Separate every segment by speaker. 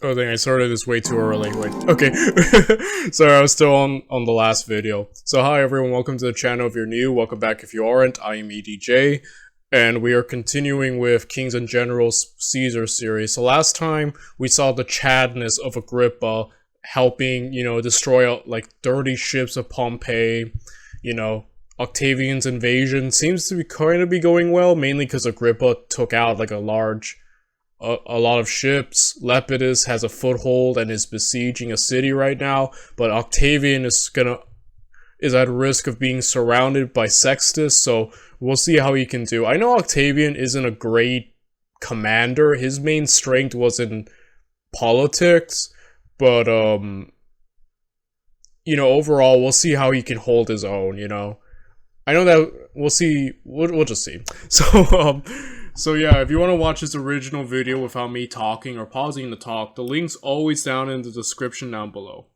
Speaker 1: Oh dang, I started this way too early. Wait, okay. Sorry, I was still on the last video. So hi everyone, welcome to the channel if you're new, welcome back if you aren't. I am EDJ, and we are continuing with Kings and Generals Caesar series. So last time, we saw the Chadness of Agrippa helping, destroy like 30 ships of Pompey. Octavian's invasion seems to be kind of going well, mainly because Agrippa took out like a lot of ships. Lepidus has a foothold and is besieging a city right now, but Octavian is at risk of being surrounded by Sextus, so we'll see how he can do. I know Octavian isn't a great commander. His main strength was in politics, but overall we'll see how he can hold his own, I know that we'll see. We'll just see. So yeah, if you want to watch this original video without me talking or pausing the talk, the link's always down in the description down below.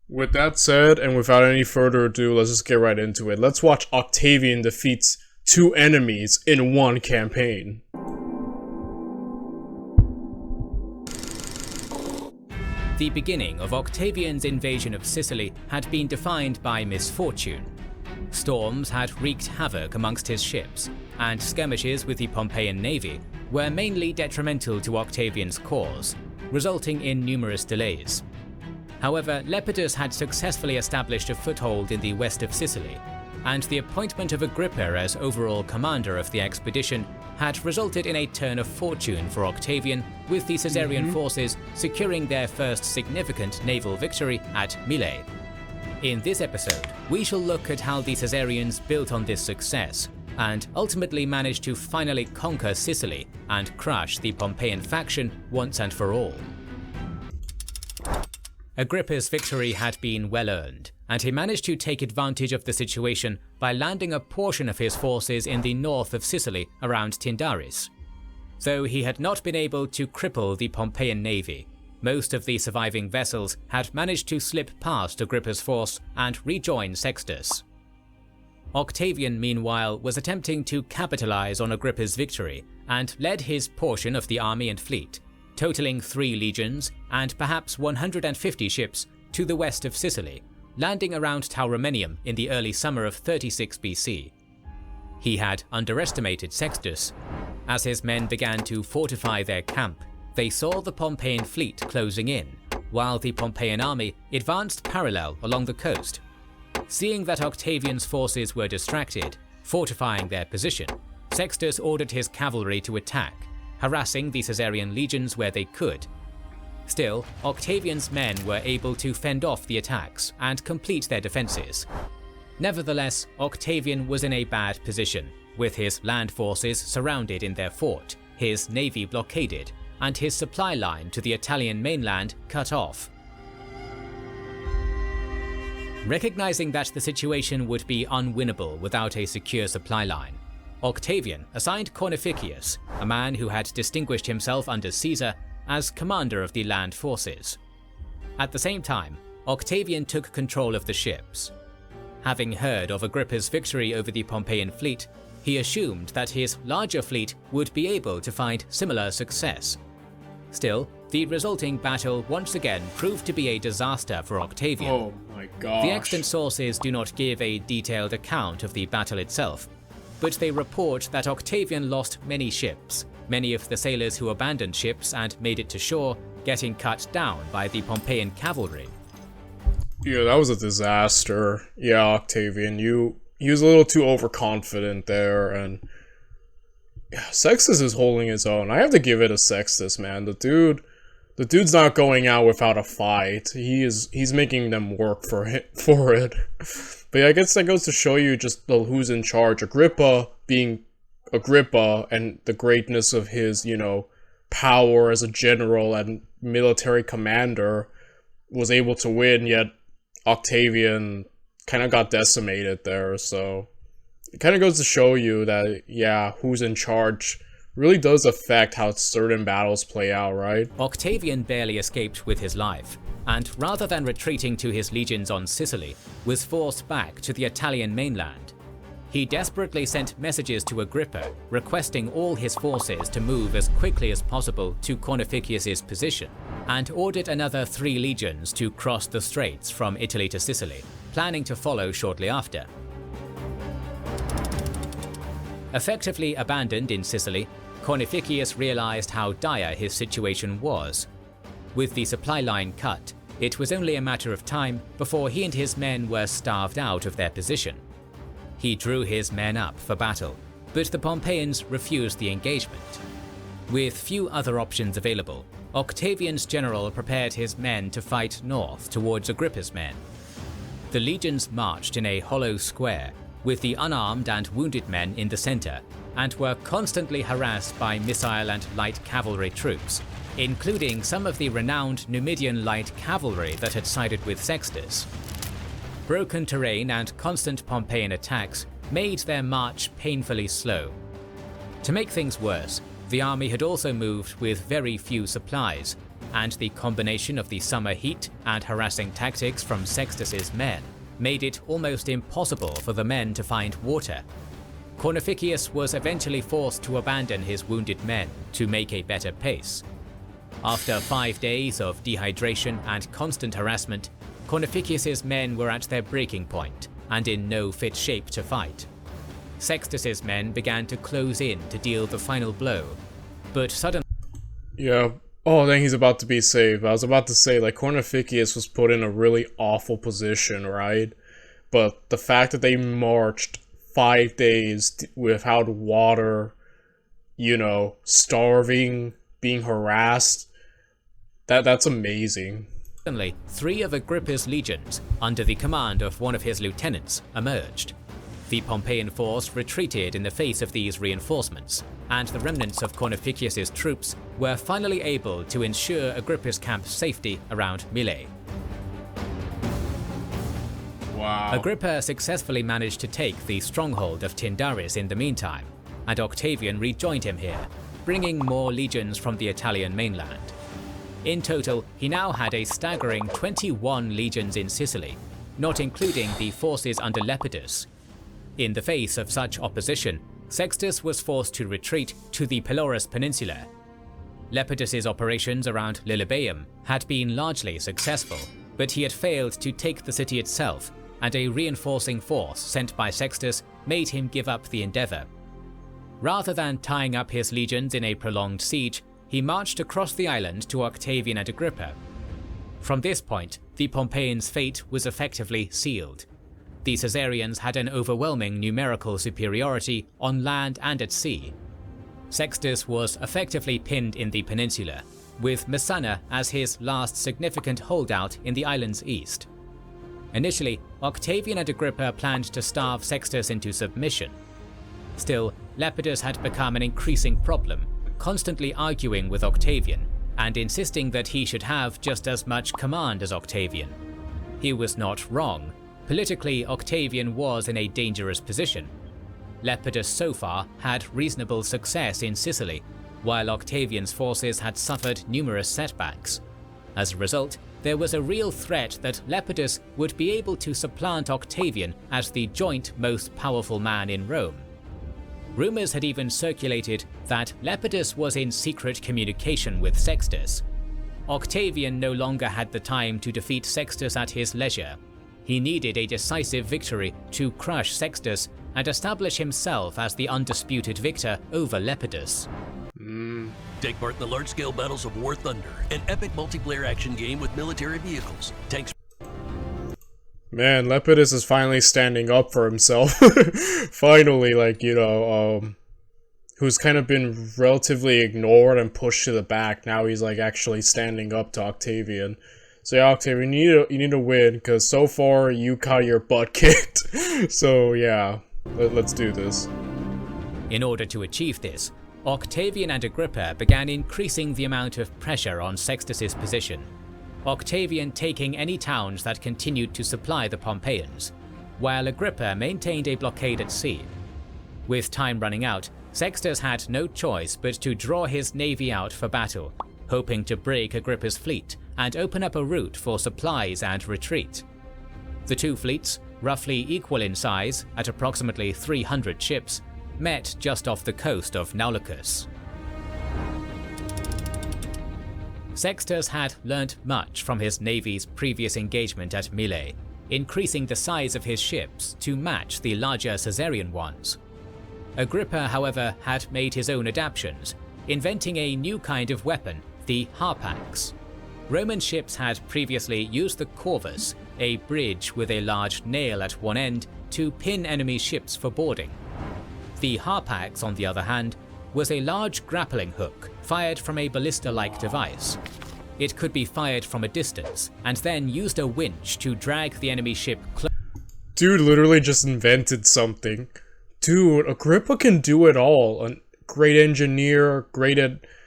Speaker 1: With that said, and without any further ado, let's just get right into it. Let's watch Octavian defeats two enemies in one campaign.
Speaker 2: The beginning of Octavian's invasion of Sicily had been defined by misfortune. Storms had wreaked havoc amongst his ships, and skirmishes with the Pompeian navy were mainly detrimental to Octavian's cause, resulting in numerous delays. However, Lepidus had successfully established a foothold in the west of Sicily, and the appointment of Agrippa as overall commander of the expedition had resulted in a turn of fortune for Octavian, with the Caesarian forces securing their first significant naval victory at Mylae. In this episode, we shall look at how the Caesarians built on this success, and ultimately managed to finally conquer Sicily and crush the Pompeian faction once and for all. Agrippa's victory had been well earned, and he managed to take advantage of the situation by landing a portion of his forces in the north of Sicily around Tyndaris. Though he had not been able to cripple the Pompeian navy, most of the surviving vessels had managed to slip past Agrippa's force and rejoin Sextus. Octavian, meanwhile, was attempting to capitalize on Agrippa's victory and led his portion of the army and fleet, totaling 3 legions and perhaps 150 ships, to the west of Sicily, landing around Tauromenium in the early summer of 36 BC. He had underestimated Sextus. As his men began to fortify their camp, they saw the Pompeian fleet closing in, while the Pompeian army advanced parallel along the coast. Seeing that Octavian's forces were distracted, fortifying their position, Sextus ordered his cavalry to attack, harassing the Caesarian legions where they could. Still, Octavian's men were able to fend off the attacks and complete their defences. Nevertheless, Octavian was in a bad position, with his land forces surrounded in their fort, his navy blockaded, and his supply line to the Italian mainland cut off. Recognizing that the situation would be unwinnable without a secure supply line, Octavian assigned Cornificius, a man who had distinguished himself under Caesar, as commander of the land forces. At the same time, Octavian took control of the ships. Having heard of Agrippa's victory over the Pompeian fleet, he assumed that his larger fleet would be able to find similar success. Still, the resulting battle once again proved to be a disaster for Octavian.
Speaker 1: Oh my gosh.
Speaker 2: The extant sources do not give a detailed account of the battle itself, but they report that Octavian lost many ships, many of the sailors who abandoned ships and made it to shore getting cut down by the Pompeian cavalry.
Speaker 1: Yeah, that was a disaster. Yeah, Octavian, he was a little too overconfident there, and yeah, Sextus is holding his own. I have to give it to Sextus, man. The dude's not going out without a fight. He's making them work for it. But yeah, I guess that goes to show you just who's in charge. Agrippa being Agrippa and the greatness of his, power as a general and military commander was able to win, yet Octavian kind of got decimated there, so it kind of goes to show you that, yeah, who's in charge really does affect how certain battles play out, right?
Speaker 2: Octavian barely escaped with his life, and rather than retreating to his legions on Sicily, was forced back to the Italian mainland. he desperately sent messages to Agrippa requesting all his forces to move as quickly as possible to Cornificius's position, and ordered another 3 legions to cross the straits from Italy to Sicily, planning to follow shortly after. Effectively abandoned in Sicily, Cornificius realized how dire his situation was. With the supply line cut, it was only a matter of time before he and his men were starved out of their position. He drew his men up for battle, but the Pompeians refused the engagement. With few other options available, Octavian's general prepared his men to fight north towards Agrippa's men. The legions marched in a hollow square, with the unarmed and wounded men in the center, and were constantly harassed by missile and light cavalry troops, including some of the renowned Numidian light cavalry that had sided with Sextus. Broken terrain and constant Pompeian attacks made their march painfully slow. To make things worse, the army had also moved with very few supplies, and the combination of the summer heat and harassing tactics from Sextus's men made it almost impossible for the men to find water. Cornificius was eventually forced to abandon his wounded men to make a better pace. After 5 days of dehydration and constant harassment, Cornificius's men were at their breaking point and in no fit shape to fight. Sextus's men began to close in to deal the final blow, but suddenly...
Speaker 1: Yeah. Oh, then he's about to be saved. I was about to say, like, Cornificius was put in a really awful position, right? But the fact that they marched 5 days without water, you know, starving, being harassed, that's amazing.
Speaker 2: Suddenly, 3 of Agrippa's legions, under the command of one of his lieutenants, emerged. The Pompeian force retreated in the face of these reinforcements, and the remnants of Cornificius's troops were finally able to ensure Agrippa's camp's safety around Mylae.
Speaker 1: Wow.
Speaker 2: Agrippa successfully managed to take the stronghold of Tyndaris in the meantime, and Octavian rejoined him here, bringing more legions from the Italian mainland. In total, he now had a staggering 21 legions in Sicily, not including the forces under Lepidus. In the face of such opposition, Sextus was forced to retreat to the Pelorus Peninsula. Lepidus's operations around Lilybaeum had been largely successful, but he had failed to take the city itself, and a reinforcing force sent by Sextus made him give up the endeavor. Rather than tying up his legions in a prolonged siege, he marched across the island to Octavian and Agrippa. From this point, the Pompeians' fate was effectively sealed. The Caesarians had an overwhelming numerical superiority on land and at sea. Sextus was effectively pinned in the peninsula, with Messana as his last significant holdout in the island's east. Initially, Octavian and Agrippa planned to starve Sextus into submission. Still, Lepidus had become an increasing problem, constantly arguing with Octavian and insisting that he should have just as much command as Octavian. He was not wrong. Politically, Octavian was in a dangerous position. Lepidus so far had reasonable success in Sicily, while Octavian's forces had suffered numerous setbacks. As a result, there was a real threat that Lepidus would be able to supplant Octavian as the joint most powerful man in Rome. Rumors had even circulated that Lepidus was in secret communication with Sextus. Octavian no longer had the time to defeat Sextus at his leisure. He needed a decisive victory to crush Sextus and establish himself as the undisputed victor over Lepidus.
Speaker 3: Take part in the large-scale battles of War Thunder, an epic multiplayer action game with military vehicles, tanks.
Speaker 1: Man, Lepidus is finally standing up for himself. Finally, like, you know, who's kind of been relatively ignored and pushed to the back. Now he's, like, actually standing up to Octavian. So yeah, Octavian, you need to win, because so far you got your butt kicked. So yeah, let's do this.
Speaker 2: In order to achieve this, Octavian and Agrippa began increasing the amount of pressure on Sextus's position, Octavian taking any towns that continued to supply the Pompeians, while Agrippa maintained a blockade at sea. With time running out, Sextus had no choice but to draw his navy out for battle, hoping to break Agrippa's fleet and open up a route for supplies and retreat. The two fleets, roughly equal in size at approximately 300 ships, met just off the coast of Naulochus. Sextus had learnt much from his navy's previous engagement at Mylae, increasing the size of his ships to match the larger Caesarian ones. Agrippa, however, had made his own adaptations, inventing a new kind of weapon, the harpax. Roman ships had previously used the corvus, a bridge with a large nail at one end, to pin enemy ships for boarding. The harpax, on the other hand, was a large grappling hook fired from a ballista-like device. It could be fired from a distance, and then used a winch to drag the enemy ship close.
Speaker 1: Dude literally just invented something. Dude, Agrippa can do it all. A great engineer, great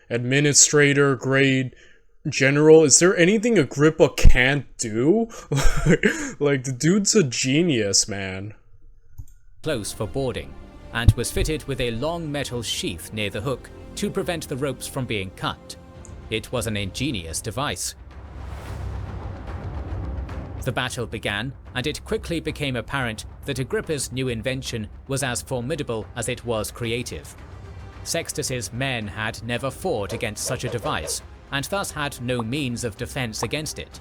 Speaker 1: administrator, great general. Is there anything Agrippa can't do? Like, the dude's a genius, man.
Speaker 2: Close for boarding, and was fitted with a long metal sheath near the hook to prevent the ropes from being cut. It was an ingenious device. The battle began, and it quickly became apparent that Agrippa's new invention was as formidable as it was creative. Sextus's men had never fought against such a device, and thus had no means of defense against it.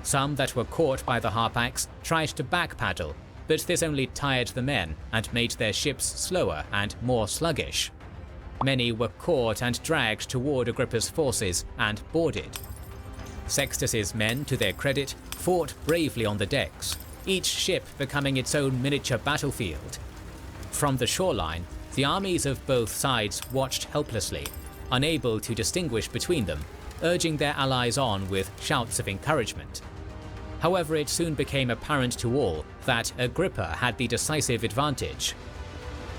Speaker 2: Some that were caught by the harpax tried to backpaddle, but this only tired the men and made their ships slower and more sluggish. Many were caught and dragged toward Agrippa's forces and boarded. Sextus's men, to their credit, fought bravely on the decks, each ship becoming its own miniature battlefield. From the shoreline, the armies of both sides watched helplessly, unable to distinguish between them, urging their allies on with shouts of encouragement. However, it soon became apparent to all that Agrippa had the decisive advantage.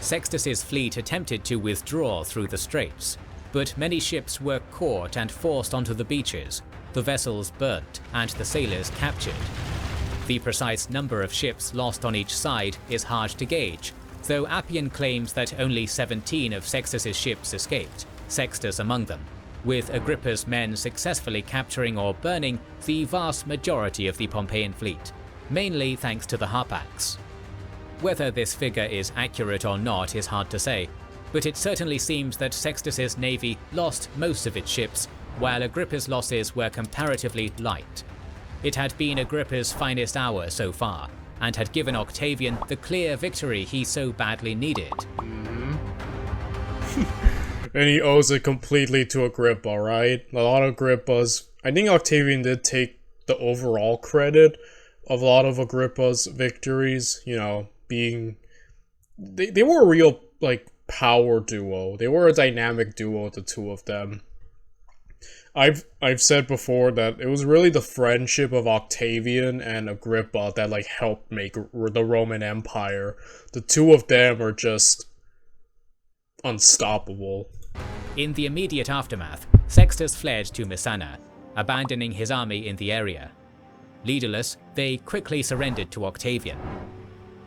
Speaker 2: Sextus's fleet attempted to withdraw through the straits, but many ships were caught and forced onto the beaches, the vessels burnt, and the sailors captured. The precise number of ships lost on each side is hard to gauge, though Appian claims that only 17 of Sextus's ships escaped, Sextus among them, with Agrippa's men successfully capturing or burning the vast majority of the Pompeian fleet, mainly thanks to the harpax. Whether this figure is accurate or not is hard to say, but it certainly seems that Sextus's navy lost most of its ships, while Agrippa's losses were comparatively light. It had been Agrippa's finest hour so far, and had given Octavian the clear victory he so badly needed.
Speaker 1: And he owes it completely to Agrippa, right? A lot of Agrippa's... I think Octavian did take the overall credit of a lot of Agrippa's victories, you know, being... They were a real, like, power duo. They were a dynamic duo, the two of them. I've said before that it was really the friendship of Octavian and Agrippa that, like, helped make the Roman Empire. The two of them are just unstoppable.
Speaker 2: In the immediate aftermath, Sextus fled to Messana, abandoning his army in the area. Leaderless, they quickly surrendered to Octavian.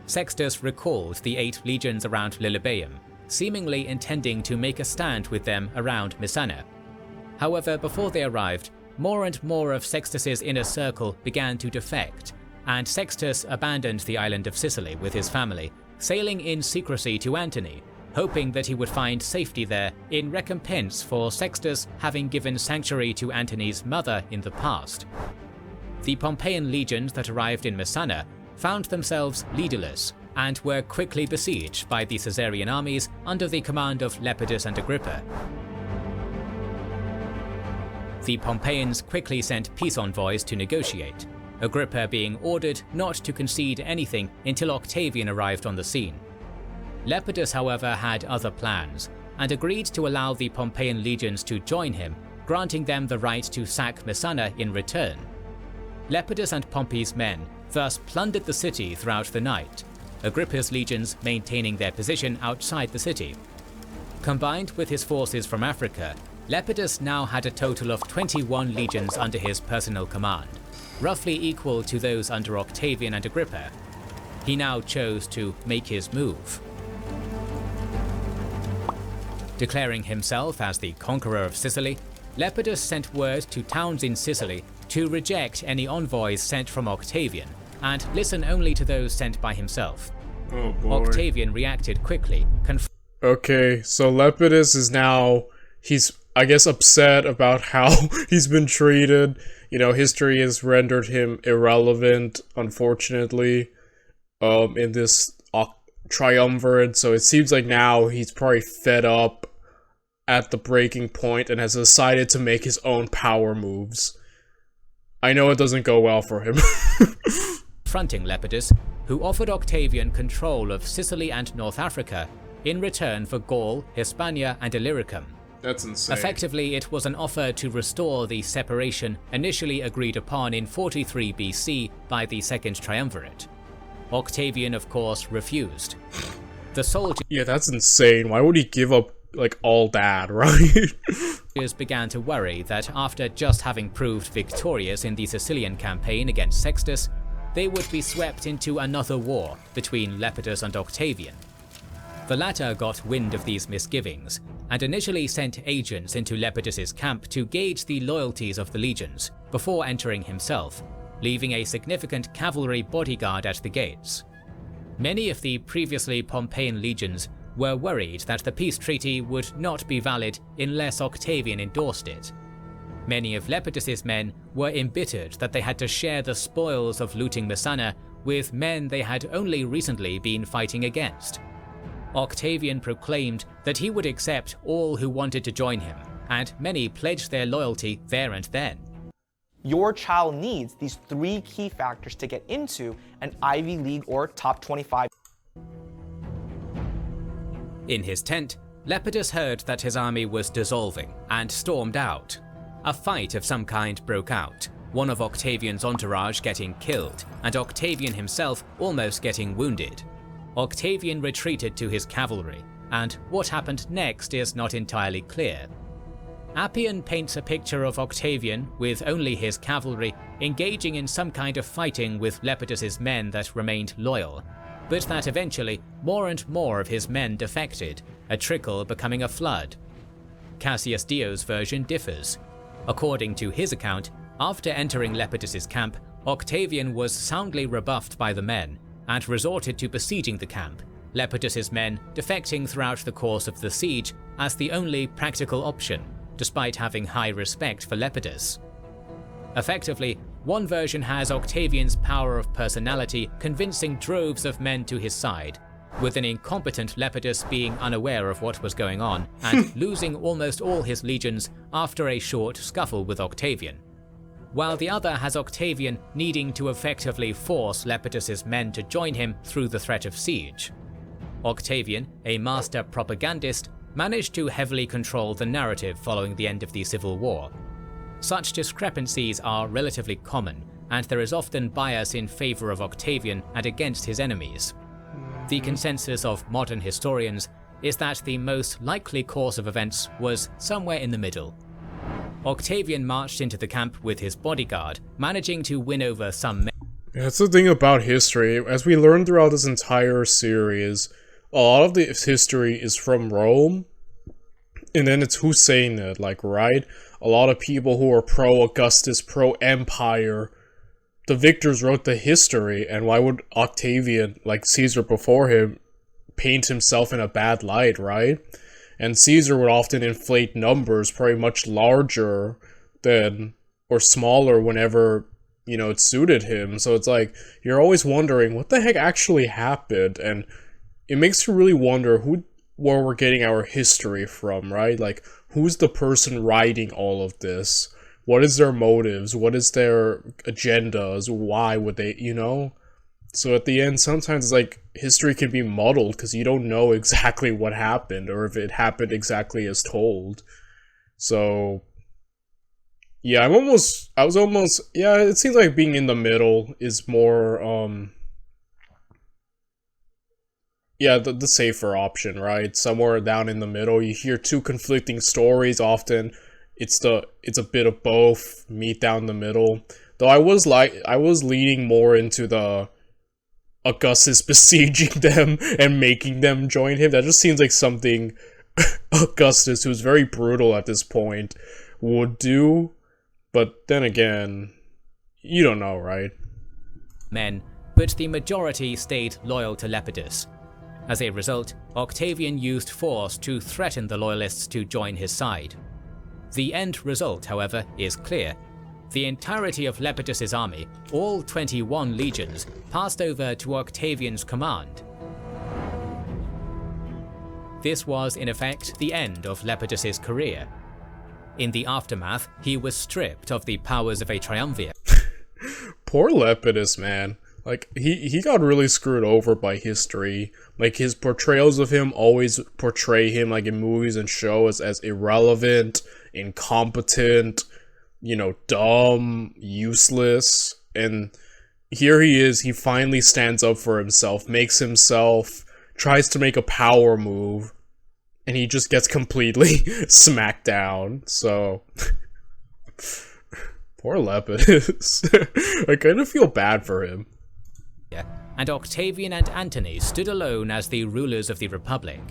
Speaker 2: Sextus recalled the 8 legions around Lilybaeum, seemingly intending to make a stand with them around Messana. However, before they arrived, more and more of Sextus's inner circle began to defect, and Sextus abandoned the island of Sicily with his family, sailing in secrecy to Antony, hoping that he would find safety there in recompense for Sextus having given sanctuary to Antony's mother in the past. The Pompeian legions that arrived in Messana found themselves leaderless and were quickly besieged by the Caesarian armies under the command of Lepidus and Agrippa. The Pompeians quickly sent peace envoys to negotiate, Agrippa being ordered not to concede anything until Octavian arrived on the scene. Lepidus, however, had other plans, and agreed to allow the Pompeian legions to join him, granting them the right to sack Messana in return. Lepidus and Pompey's men thus plundered the city throughout the night, Agrippa's legions maintaining their position outside the city. Combined with his forces from Africa, Lepidus now had a total of 21 legions under his personal command, roughly equal to those under Octavian and Agrippa. He now chose to make his move. Declaring himself as the conqueror of Sicily, Lepidus sent word to towns in Sicily to reject any envoys sent from Octavian, and listen only to those sent by himself.
Speaker 1: Oh boy.
Speaker 2: Octavian reacted quickly,
Speaker 1: Okay, so Lepidus is now, he's, I guess, upset about how he's been treated. You know, history has rendered him irrelevant, unfortunately, in this triumvirate, so it seems like now he's probably fed up at the breaking point and has decided to make his own power moves. I know it doesn't go well for him.
Speaker 2: confronting Lepidus, who offered Octavian control of Sicily and North Africa in return for Gaul, Hispania, and Illyricum.
Speaker 1: That's insane.
Speaker 2: Effectively, it was an offer to restore the separation initially agreed upon in 43 BC by the Second Triumvirate. Octavian, of course, refused. The soldiers
Speaker 1: Yeah, that's insane. Why would he give up, like, all that, right?
Speaker 2: began to worry that after just having proved victorious in the Sicilian campaign against Sextus, they would be swept into another war between Lepidus and Octavian. The latter got wind of these misgivings, and initially sent agents into Lepidus's camp to gauge the loyalties of the legions, before entering himself, leaving a significant cavalry bodyguard at the gates. Many of the previously Pompeian legions were worried that the peace treaty would not be valid unless Octavian endorsed it. Many of Lepidus's men were embittered that they had to share the spoils of looting Messana with men they had only recently been fighting against. Octavian proclaimed that he would accept all who wanted to join him, and many pledged their loyalty there and then.
Speaker 4: Your child needs these 3 key factors to get into an Ivy League or top 25.
Speaker 2: In his tent, Lepidus heard that his army was dissolving and stormed out. A fight of some kind broke out, one of Octavian's entourage getting killed, and Octavian himself almost getting wounded. Octavian retreated to his cavalry, and what happened next is not entirely clear. Appian paints a picture of Octavian with only his cavalry engaging in some kind of fighting with Lepidus's men that remained loyal, but that eventually more and more of his men defected, a trickle becoming a flood. Cassius Dio's version differs. According to his account, after entering Lepidus's camp, Octavian was soundly rebuffed by the men, and resorted to besieging the camp, Lepidus's men defecting throughout the course of the siege as the only practical option, despite having high respect for Lepidus. Effectively, one version has Octavian's power of personality convincing droves of men to his side, with an incompetent Lepidus being unaware of what was going on and losing almost all his legions after a short scuffle with Octavian, while the other has Octavian needing to effectively force Lepidus's men to join him through the threat of siege. Octavian, a master propagandist, managed to heavily control the narrative following the end of the Civil War. Such discrepancies are relatively common, and there is often bias in favor of Octavian and against his enemies. The consensus of modern historians is that the most likely course of events was somewhere in the middle. Octavian marched into the camp with his bodyguard, managing to win over some men.
Speaker 1: That's the thing about history. As we learned throughout this entire series, a lot of this history is from Rome, and then it's who's saying it, like, right? A lot of people who are pro-Augustus, pro-Empire, the victors wrote the history, and why would Octavian, like Caesar before him, paint himself in a bad light, right? And Caesar would often inflate numbers probably much larger than, or smaller whenever, you know, it suited him. So it's like, you're always wondering, what the heck actually happened? And it makes you really wonder where we're getting our history from, right? Like, who's the person writing all of this? What is their motives? What is their agendas? Why would they, you know? So at the end, sometimes, like, history can be muddled because you don't know exactly what happened or if it happened exactly as told. So, yeah, yeah, it seems like being in the middle is more, yeah, the safer option, right? Somewhere down in the middle. You hear 2 conflicting stories often. It's a bit of both, meet down the middle. Though I was leaning more into the Augustus besieging them and making them join him. That just seems like something Augustus, who's very brutal at this point, would do. But then again, you don't know, right?
Speaker 2: men, but the majority stayed loyal to Lepidus. As a result, Octavian used force to threaten the loyalists to join his side. The end result, however, is clear. The entirety of Lepidus's army, all 21 legions, passed over to Octavian's command. This was, in effect, the end of Lepidus's career. In the aftermath, he was stripped of the powers of a triumvirate.
Speaker 1: Poor Lepidus, man. Like, he got really screwed over by history. Like, his portrayals of him always portray him, like, in movies and shows as irrelevant, incompetent, you know, dumb, useless. And here he is, he finally stands up for himself, makes himself, tries to make a power move, and he just gets completely smacked down, so... Poor Lepidus. I kind of feel bad for him.
Speaker 2: And Octavian and Antony stood alone as the rulers of the Republic.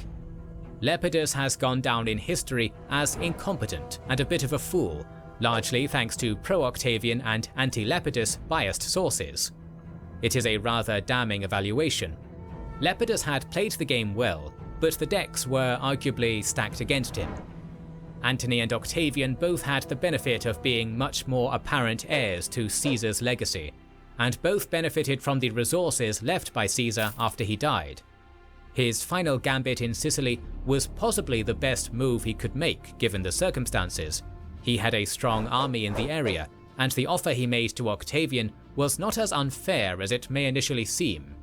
Speaker 2: Lepidus has gone down in history as incompetent and a bit of a fool, largely thanks to pro-Octavian and anti-Lepidus biased sources. It is a rather damning evaluation. Lepidus had played the game well, but the decks were arguably stacked against him. Antony and Octavian both had the benefit of being much more apparent heirs to Caesar's legacy, and both benefited from the resources left by Caesar after he died. His final gambit in Sicily was possibly the best move he could make given the circumstances. He had a strong army in the area, and the offer he made to Octavian was not as unfair as it may initially seem.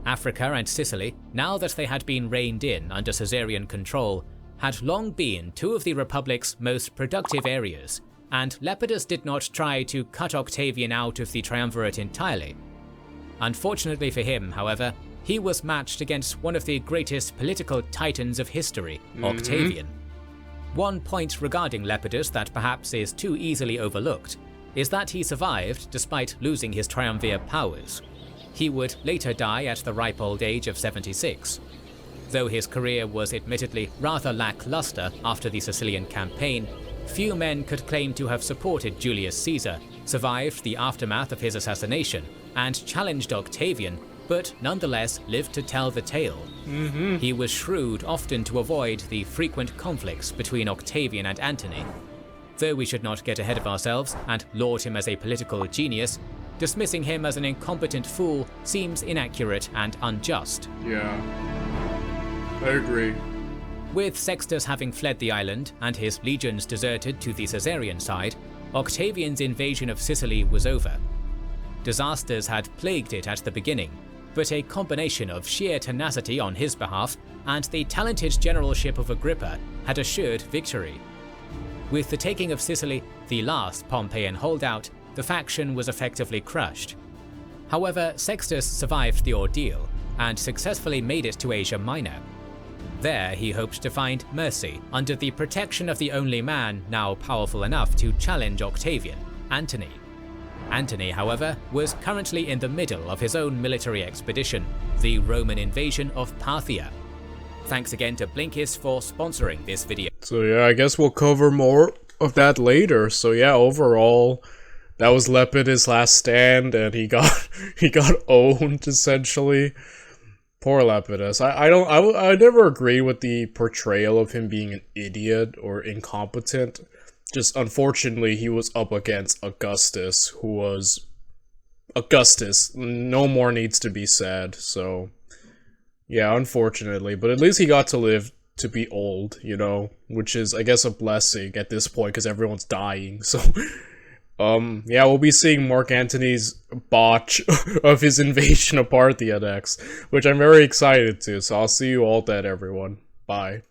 Speaker 2: Africa and Sicily, now that they had been reined in under Caesarian control, had long been two of the Republic's most productive areas, and Lepidus did not try to cut Octavian out of the triumvirate entirely. Unfortunately for him, however, he was matched against one of the greatest political titans of history, Octavian. One point regarding Lepidus that perhaps is too easily overlooked is that he survived despite losing his triumvirate powers. He would later die at the ripe old age of 76. Though his career was admittedly rather lackluster after the Sicilian campaign, few men could claim to have supported Julius Caesar, survived the aftermath of his assassination, and challenged Octavian, but nonetheless lived to tell the tale. He was shrewd often to avoid the frequent conflicts between Octavian and Antony. Though we should not get ahead of ourselves and laud him as a political genius, dismissing him as an incompetent fool seems inaccurate and unjust.
Speaker 1: Yeah, I agree.
Speaker 2: With Sextus having fled the island and his legions deserted to the Caesarian side, Octavian's invasion of Sicily was over. Disasters had plagued it at the beginning, but a combination of sheer tenacity on his behalf and the talented generalship of Agrippa had assured victory. With the taking of Sicily, the last Pompeian holdout, the faction was effectively crushed. However, Sextus survived the ordeal and successfully made it to Asia Minor. There he hoped to find mercy under the protection of the only man now powerful enough to challenge Octavian, Antony. Antony, however, was currently in the middle of his own military expedition, the Roman invasion of Parthia. Thanks again to Blinkist for sponsoring this video.
Speaker 1: So yeah, I guess we'll cover more of that later. So yeah, overall, that was Lepidus' last stand, and he got owned essentially. Poor Lepidus. I never agree with the portrayal of him being an idiot or incompetent. Just unfortunately, he was up against Augustus, who was Augustus. No more needs to be said. So yeah, unfortunately, but at least he got to live to be old, you know, which is, I guess, a blessing at this point because everyone's dying. So yeah, we'll be seeing Mark Antony's botch of his invasion of Parthia next, which I'm very excited to. So I'll see you all then, everyone. Bye.